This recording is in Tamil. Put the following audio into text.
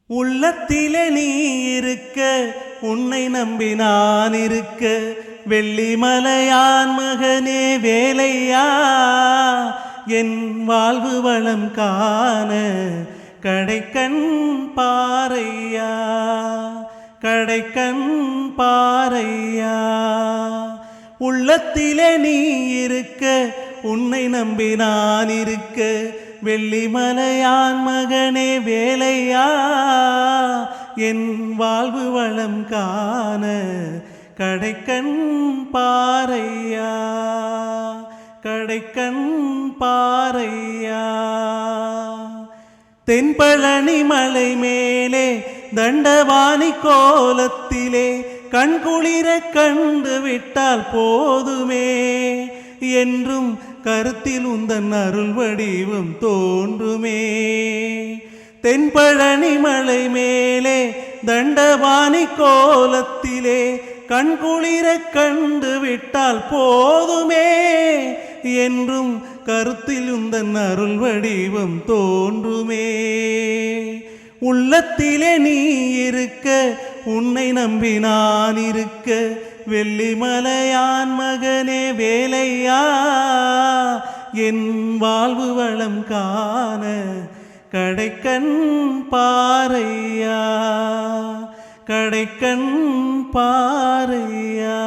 உள்ளத்திலே நீ இருக்க, உன்னை நம்பி நான் இருக்க, வெள்ளிமலையான் மகனே வேலையா, என் வாழ்வு வளம் காண கடைக்கண் பாரையா, கடைக்கண் பாரையா. உள்ளத்திலே நீ இருக்க, உன்னை நம்பி நான் இருக்க, வெள்ளிமலையான் மகனே வேலையா, என் வாழ்வு வளம் காண கடைக்கண் பாரையா, கடைக்கண் பாரையா. தென்பழனி மலை மேலே தண்டவாணி கோலத்திலே கண்குளிர கண்டு விட்டால் போதுமே, என்றும் கருத்தில் உந்தன் அருள் வடிவம் தோன்றுமே. தென்பழனி மலை மேலே தண்டவாணி கோலத்திலே கண்குளிர கண்டு விட்டால் போதுமே, என்றும் கருத்தில் உந்தன் அருள் வடிவம் தோன்றுமே. உள்ளத்திலே நீ இருக்க, உன்னை நம்பி நான் இருக்க, வெள்ளிமலையான் மகனே வேலையா, என் வாழ்வு வளம் காண கடைக்கண் பாரையா, கடைக்கண் பாரையா.